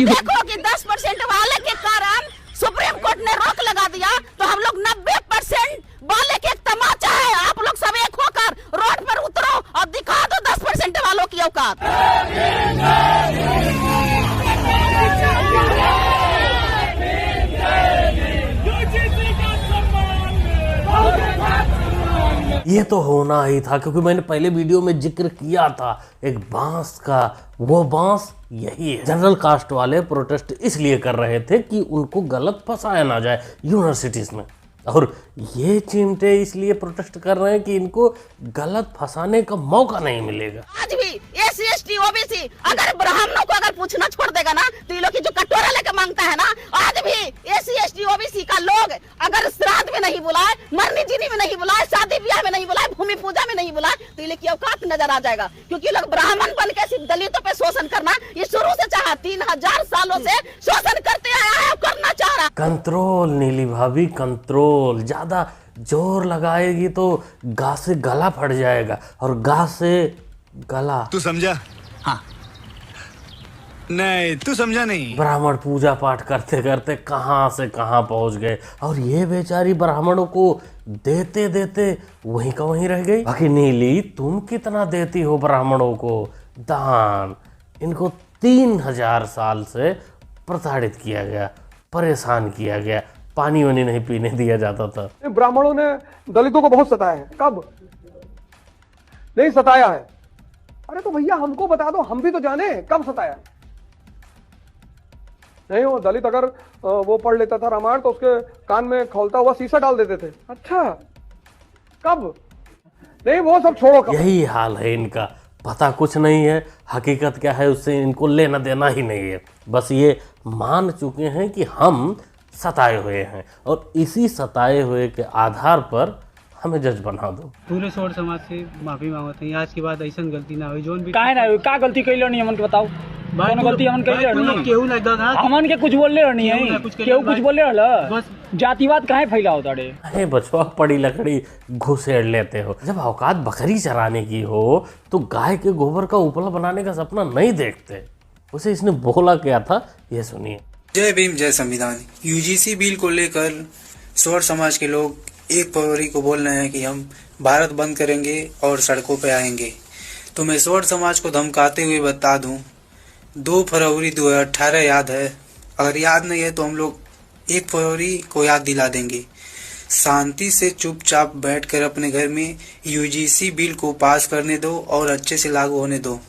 देखो कि 10% वाले के कारण सुप्रीम कोर्ट ने रोक लगा दिया, तो हम लोग 90% वाले के एक तमाचा है। आप लोग सब एक होकर रोड पर उतरो और दिखा दो 10% वालों की औकात। ये तो होना ही था, क्योंकि मैंने पहले वीडियो में जिक्र किया था एक बांस का। वो बांस यही है। जनरल कास्ट वाले प्रोटेस्ट इसलिए कर रहे थे कि उनको गलत फंसाया ना जाए यूनिवर्सिटीज में, और ये चिमटे इसलिए प्रोटेस्ट कर रहे हैं कि इनको गलत फंसाने का मौका नहीं मिलेगा। आज भी एससी एसटी ओबीसी अगर ब्राह्मणों को अगर पूछना छोड़ देगा ना, तो ये लोग की जो कटोरा लेके मांगता है ना, आज भी एससी एसटी ओबीसी का लोग अगर श्राद्ध में नहीं बुलाए, मरनी जीनी में नहीं बुलाए, शादी ब्याह में नहीं बुलाए, भूमि पूजा में नहीं बुलाए, तो ये लोग की औकात नजर आ जाएगा। क्योंकि ये लोग ब्राह्मण बन के सिर्फ दलितों पे शोषण करना ये शुरू से चाहा, 3000 सालों से शोषण करते आया है, करना चाह रहा। कंट्रोल नीली भाभी, कंट्रोल। ज्यादा जोर लगाएगी तो गा से गला फट जाएगा, और गा से गला। तू समझा? हाँ। नहीं, तू समझा नहीं। ब्राह्मण पूजा पाठ करते करते कहां से कहां पहुंच गए, और ये बेचारी ब्राह्मणों को देते देते वहीं का वहीं रह गई। बाकी नीली, तुम कितना देती हो ब्राह्मणों को दान? इनको 3000 साल से प्रताड़ित किया गया, परेशान किया गया, पानी वानी नहीं पीने दिया जाता था। ब्राह्मणों ने दलितों को बहुत सताया है। कब नहीं सताया है? अरे तो भैया हमको बता दो, हम भी तो जाने कब सताया। नहीं, वो दलित अगर वो पढ़ लेता था रामायण तो उसके कान में खौलता हुआ शीशा डाल देते थे। अच्छा, कब? नहीं, वो सब छोड़ो। कब? यही हाल है इनका, पता कुछ नहीं है, हकीकत क्या है उससे इनको लेना देना ही नहीं है। बस ये मान चुके हैं कि हम सताए हुए हैं, और इसी सताए हुए के आधार पर हमें जज बना दो। पूरे सोर समाज से माफी मांगते हैं, आज के बाद ऐसा गलती ना हो। जोन भी काहे ना का गलती कैलो नहीं हमन के बताओ। कौन गलती हमन कैले नहीं? केहू लगदा था हमन के कुछ बोलले रहनी है, केहू कुछ बोलले रहला। बस जातिवाद काहे फैलाओ ताड़े? अरे बचवा, पड़ी लकड़ी घुसेड़ लेते हो। जब औकात बकरी चराने की हो तो गाय के गोबर का उपला बनाने का सपना नहीं देखते। उसे इसने बोला क्या था, ये सुनिए। जय भीम, जय संविधान। यूजीसी बिल को लेकर स्वर्ण समाज के लोग 1 फरवरी को बोल रहे हैं कि हम भारत बंद करेंगे और सड़कों पे आएंगे। तो मैं स्वर्ण समाज को धमकाते हुए बता दूं, 2 फरवरी 2018 याद है? अगर याद नहीं है तो हम लोग 1 फरवरी को याद दिला देंगे। शांति से चुपचाप बैठकर अपने घर में यूजीसी बिल को पास करने दो और अच्छे से लागू होने दो।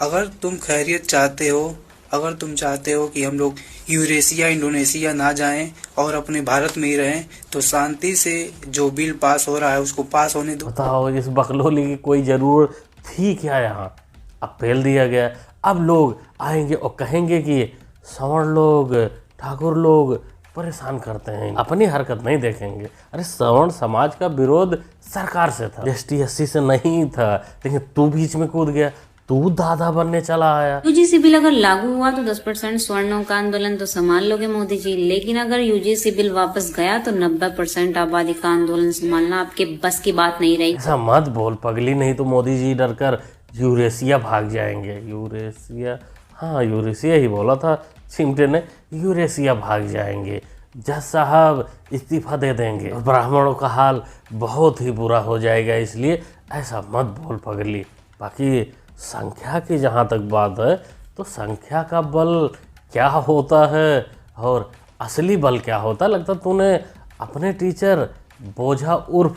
अगर तुम खैरियत चाहते हो, अगर तुम चाहते हो कि हम लोग यूरेशिया इंडोनेशिया ना जाएं और अपने भारत में ही रहें, तो शांति से जो बिल पास हो रहा है उसको पास होने दो। बताओ, इस बकलोली की कोई जरूरत थी क्या यहाँ? अब फेल दिया गया। अब लोग आएंगे और कहेंगे कि सवर्ण लोग, ठाकुर लोग परेशान करते हैं, अपनी हरकत नहीं देखेंगे। अरे सवर्ण समाज का विरोध सरकार से था, एसटी एससी से नहीं था, लेकिन तू बीच में कूद गया, तू दादा बनने चला आया। यूजीसी बिल अगर लागू हुआ तो 10% स्वर्णों का आंदोलन तो संभाल लोगे मोदी जी, लेकिन अगर यूजीसी बिल वापस गया तो 90% आबादी का आंदोलन संभालना आपके बस की बात नहीं रही। ऐसा मत बोल पगली, नहीं तो मोदी जी डरकर यूरेशिया भाग जाएंगे। यूरेशिया, हाँ यूरेशिया ही बोला था चिमटे ने, यूरेशिया भाग जाएंगे। जज साहब इस्तीफा दे देंगे, ब्राह्मणों का हाल बहुत ही बुरा हो जाएगा, इसलिए ऐसा मत बोल पगली। बाकी संख्या की जहाँ तक बात है, तो संख्या का बल क्या होता है और असली बल क्या होता है, लगता तूने अपने टीचर बोझा उर्फ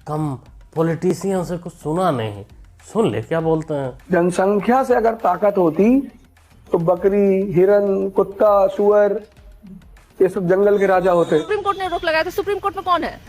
कम पॉलिटिशियन से कुछ सुना नहीं। सुन ले क्या बोलते हैं। जनसंख्या से अगर ताकत होती तो बकरी, हिरन, कुत्ता, सुअर ये सब जंगल के राजा होते। सुप्रीम कोर्ट ने रोक लगाया था। सुप्रीम कोर्ट में कौन है?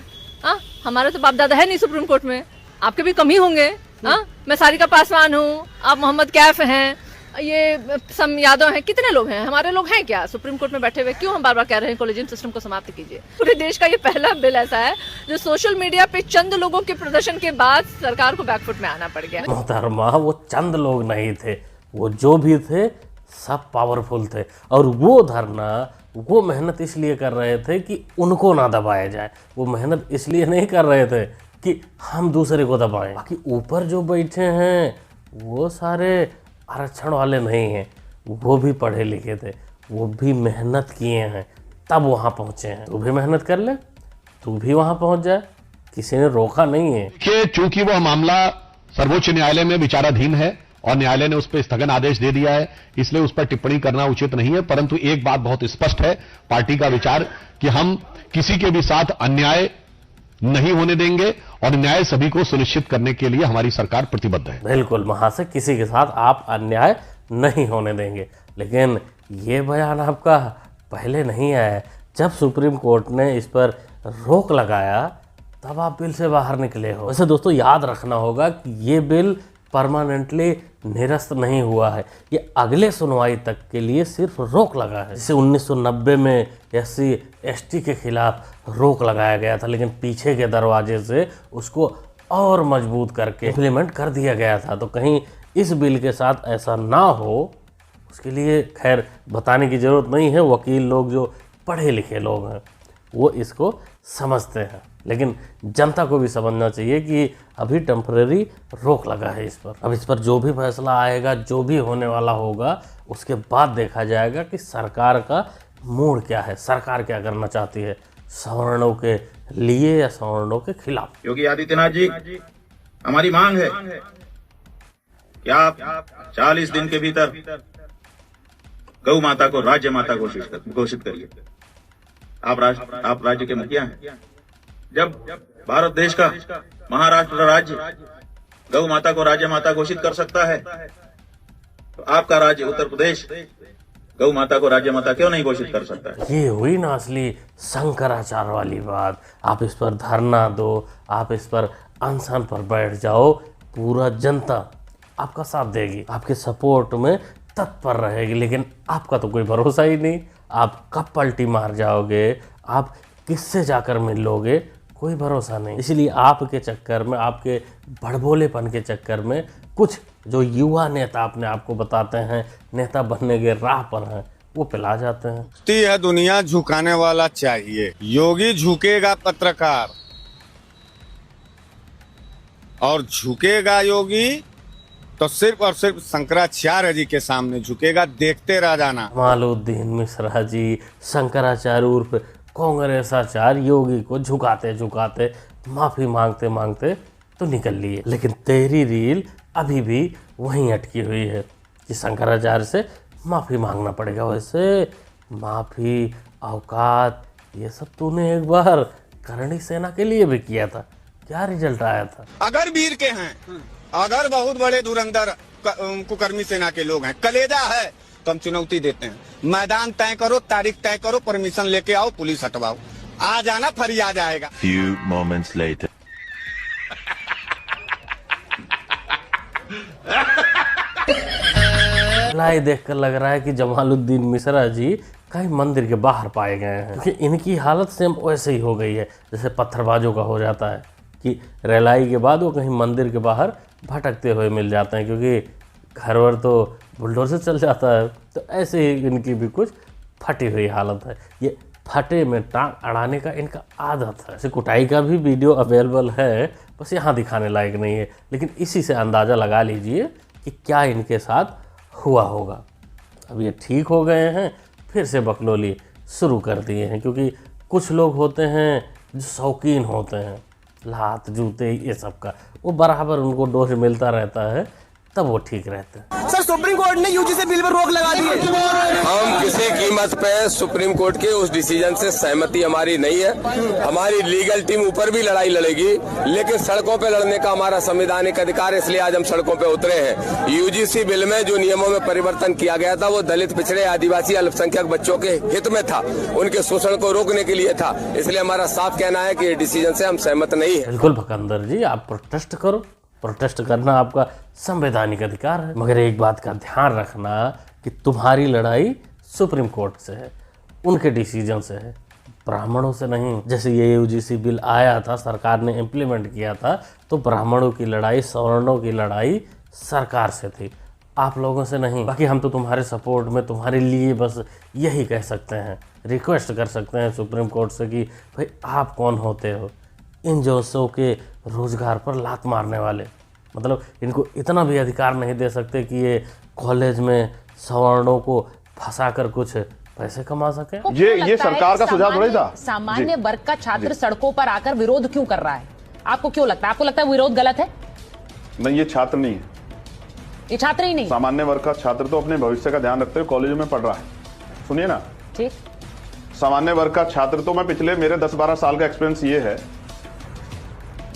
हाँ, हमारे तो बाप दादा है नहीं सुप्रीम कोर्ट में, आपके भी कम ही होंगे। हाँ, मैं सारिका पासवान हूँ, आप मोहम्मद कैफ हैं, ये सम यादव हैं, कितने लोग हैं? हमारे लोग हैं क्या सुप्रीम कोर्ट में बैठे हुए? क्यों हम बार बार कह रहे हैं कॉलेजियम सिस्टम को समाप्त कीजिए? पूरे देश का ये पहला बिल ऐसा है जो सोशल मीडिया पे चंद लोगों के प्रदर्शन के बाद सरकार को बैकफुट में आना पड़ गया। मोहतरमा, वो चंद लोग नहीं थे, वो जो भी थे सब पावरफुल थे, और वो धरना, वो मेहनत इसलिए कर रहे थे कि उनको ना दबाया जाए। वो मेहनत इसलिए नहीं कर रहे थे कि हम दूसरे को दबाएं। बाकी ऊपर जो बैठे हैं वो सारे आरक्षण वाले नहीं हैं, वो भी पढ़े लिखे थे, वो भी मेहनत किए हैं तब वहाँ पहुँचे हैं। तू भी मेहनत कर ले, तू भी वहाँ पहुँच जाए, किसी ने रोका नहीं है। देखिए, चूंकि वह मामला सर्वोच्च न्यायालय में विचाराधीन है और न्यायालय ने उस पर स्थगन आदेश दे दिया है, इसलिए उस पर टिप्पणी करना उचित नहीं है। परंतु एक बात बहुत स्पष्ट है पार्टी का विचार कि हम किसी के भी साथ अन्याय नहीं होने देंगे और न्याय सभी को सुनिश्चित करने के लिए हमारी सरकार प्रतिबद्ध है। बिल्कुल महाशय, किसी के साथ आप अन्याय नहीं होने देंगे। लेकिन ये बयान आपका पहले नहीं आया। जब सुप्रीम कोर्ट ने इस पर रोक लगाया तब आप बिल से बाहर निकले हो। वैसे दोस्तों याद रखना होगा कि ये बिल परमानेंटली निरस्त नहीं हुआ है, ये अगले सुनवाई तक के लिए सिर्फ रोक लगा है। जैसे 1990 में SC ST के खिलाफ रोक लगाया गया था, लेकिन पीछे के दरवाजे से उसको और मजबूत करके इम्प्लीमेंट कर दिया गया था। तो कहीं इस बिल के साथ ऐसा ना हो, उसके लिए खैर बताने की ज़रूरत नहीं है। वकील लोग जो पढ़े लिखे लोग हैं वो इसको समझते हैं, लेकिन जनता को भी समझना चाहिए कि अभी टेम्परेरी रोक लगा है इस पर। अब इस पर जो भी फैसला आएगा, जो भी होने वाला होगा, उसके बाद देखा जाएगा कि सरकार का मूड क्या है, सरकार क्या करना चाहती है, सवर्णों के लिए या सवर्णों के खिलाफ। योगी आदित्यनाथ जी, हमारी मांग है कि आप 40 दिन के भीतर गौ माता को राज्य माता घोषित करिए। आप राज्य के मुखिया हैं। जब भारत देश का महाराष्ट्र राज्य गौ माता को राज्य माता घोषित कर सकता है, तो आपका राज्य उत्तर प्रदेश गौ माता को राज्य माता क्यों नहीं घोषित कर सकता है? ये हुई ना असली शंकराचार्य वाली बात। आप इस पर धरना दो, आप इस पर अनशन पर बैठ जाओ, पूरा जनता आपका साथ देगी, आपके सपोर्ट में तत्पर रहेगी। लेकिन आपका तो कोई भरोसा ही नहीं, आप कब पलटी मार जाओगे, आप किससे जाकर मिल लोगे, कोई भरोसा नहीं। इसलिए आपके चक्कर में, आपके बड़बोलेपन के चक्कर में कुछ जो युवा नेता अपने आप को बताते हैं नेता बनने के राह पर हैं, वो पिला जाते हैं। है दुनिया झुकाने वाला चाहिए। योगी झुकेगा पत्रकार और झुकेगा योगी तो सिर्फ और सिर्फ शंकराचार्य जी के सामने झुकेगा। देखते रह जाना। जमालुद्दीन मिश्रा जी, शंकराचार्य उर्फ कांग्रेसाचार्य योगी को झुकाते झुकाते, माफी मांगते मांगते तो निकल लिए। लेकिन तेरी रील अभी भी वहीं अटकी हुई है कि शंकराचार्य से माफी मांगना पड़ेगा। वैसे माफी, औकात, ये सब तूने एक बार करणी सेना के लिए भी किया था, क्या रिजल्ट आया था? अगर वीर के हैं, अगर बहुत बड़े धुरंधर कुकर्मी सेना के लोग हैं, कलेजा है, तो हम चुनौती देते हैं। मैदान तय करो, तारीख तय करो, परमिशन लेके आओ, पुलिस हटवाओ, आ जाना, फरियाद आएगा। Few moments later. लाई देखकर लग रहा है कि जमालुद्दीन मिश्रा जी कहीं मंदिर के बाहर पाए गए हैं, क्योंकि इनकी हालत सेम वैसे ही हो गई है जैसे पत्थरबाजों का हो जाता है कि रेलाई के बाद वो कहीं मंदिर के बाहर भटकते हुए मिल जाते हैं, क्योंकि घर वर तो बुलडोजर चल जाता है। तो ऐसे ही इनकी भी कुछ फटी हुई हालत है। ये फटे में टांग अड़ाने का इनका आदत है। ऐसे कुटाई का भी वीडियो अवेलेबल है, बस यहाँ दिखाने लायक नहीं है, लेकिन इसी से अंदाज़ा लगा लीजिए कि क्या इनके साथ हुआ होगा। अब ये ठीक हो गए हैं, फिर से बकलोली शुरू कर दिए हैं, क्योंकि कुछ लोग होते हैं जो शौकीन होते हैं लात जूते ये सब का, वो बराबर उनको डोज मिलता रहता है, तब वो ठीक रहते हैं। सर, सुप्रीम कोर्ट ने यूजीसी बिल पर रोक लगा दी है। हम किसी कीमत पे सुप्रीम कोर्ट के उस डिसीजन से सहमति हमारी नहीं है। हमारी लीगल टीम ऊपर भी लड़ाई लड़ेगी, लेकिन सड़कों पे लड़ने का हमारा संवैधानिक अधिकार है, इसलिए आज हम सड़कों पे उतरे हैं। यूजीसी बिल में जो नियमों में परिवर्तन किया गया था वो दलित, पिछड़े, आदिवासी, अल्पसंख्यक बच्चों के हित में था, उनके शोषण को रोकने के लिए था। इसलिए हमारा साफ कहना है कि डिसीजन से हम सहमत नहीं है। बिल्कुल भकंदर जी, आप प्रोटेस्ट करो, प्रोटेस्ट करना आपका संवैधानिक अधिकार है, मगर एक बात का ध्यान रखना कि तुम्हारी लड़ाई सुप्रीम कोर्ट से है, उनके डिसीजन से है, ब्राह्मणों से नहीं। जैसे ये यूजीसी बिल आया था, सरकार ने इम्प्लीमेंट किया था, तो ब्राह्मणों की लड़ाई, सवर्णों की लड़ाई सरकार से थी, आप लोगों से नहीं। बाकी हम तो तुम्हारे सपोर्ट में, तुम्हारे लिए बस यही कह सकते हैं, रिक्वेस्ट कर सकते हैं सुप्रीम कोर्ट से कि भाई आप कौन होते हो इन जोशों के रोजगार पर लात मारने वाले। मतलब इनको इतना भी अधिकार नहीं दे सकते कि ये कॉलेज में सवर्णों को फंसा कर कुछ पैसे कमा सके। ये सरकार का सुझाव थोड़ी था। सामान्य वर्ग का छात्र सड़कों पर आकर विरोध क्यों कर रहा है? आपको क्यों लगता है? आपको लगता है विरोध गलत है? नहीं, ये छात्र नहीं है, ये छात्र ही नहीं, सामान्य वर्ग का छात्र तो अपने भविष्य का ध्यान रखते हुए कॉलेजों में पढ़ रहा है। सुनिए ना, ठीक, सामान्य वर्ग का छात्र तो मैं पिछले मेरे 10-12 साल का एक्सपीरियंस ये है,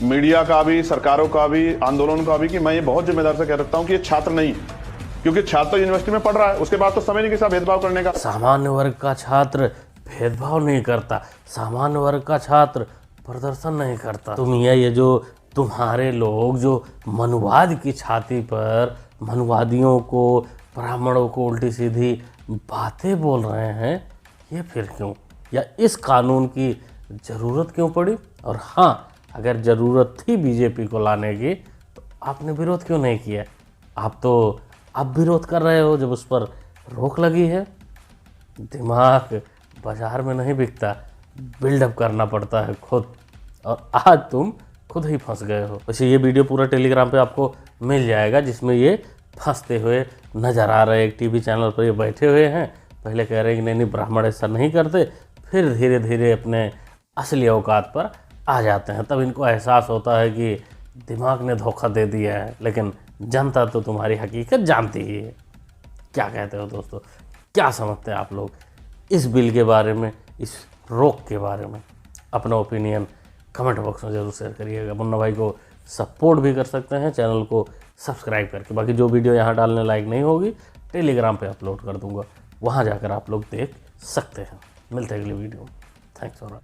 मीडिया का भी, सरकारों का भी, आंदोलन का भी, कि मैं ये बहुत जिम्मेदार से कह सकता हूं कि ये छात्र नहीं है, क्योंकि छात्र तो यूनिवर्सिटी में पढ़ रहा है, उसके बाद तो समय नहीं किसी भेदभाव करने का। सामान्य वर्ग का छात्र भेदभाव नहीं करता, सामान्य वर्ग का छात्र प्रदर्शन नहीं करता। ये जो तुम्हारे लोग जो मनुवाद की छाती पर मनुवादियों को, ब्राह्मणों को उल्टी सीधी बातें बोल रहे हैं, ये फिर क्यों? या इस कानून की ज़रूरत क्यों पड़ी? और हाँ, अगर ज़रूरत थी बीजेपी को लाने की तो आपने विरोध क्यों नहीं किया? आप तो अब विरोध कर रहे हो जब उस पर रोक लगी है। दिमाग बाजार में नहीं बिकता, बिल्डअप करना पड़ता है खुद, और आज तुम खुद ही फंस गए हो। वैसे ये वीडियो पूरा टेलीग्राम पे आपको मिल जाएगा, जिसमें ये फंसते हुए नज़र आ रहे हैं। एक टीवी चैनल पर ये बैठे हुए हैं, पहले कह रहे हैं कि नहीं ब्राह्मण ऐसा नहीं करते, फिर धीरे धीरे अपने असली औकात पर आ जाते हैं। तब इनको एहसास होता है कि दिमाग ने धोखा दे दिया है, लेकिन जनता तो तुम्हारी हकीकत जानती ही है। क्या कहते हो दोस्तों, क्या समझते हैं आप लोग इस बिल के बारे में, इस रोक के बारे में? अपना ओपिनियन कमेंट बॉक्स में ज़रूर शेयर करिएगा। मुन्ना भाई को सपोर्ट भी कर सकते हैं चैनल को सब्सक्राइब करके। बाकी जो वीडियो यहाँ डालने लायक नहीं होगी, टेलीग्राम पे अपलोड कर दूंगा, वहाँ जाकर आप लोग देख सकते हैं। मिलते हैं अगली वीडियो में। Thanks for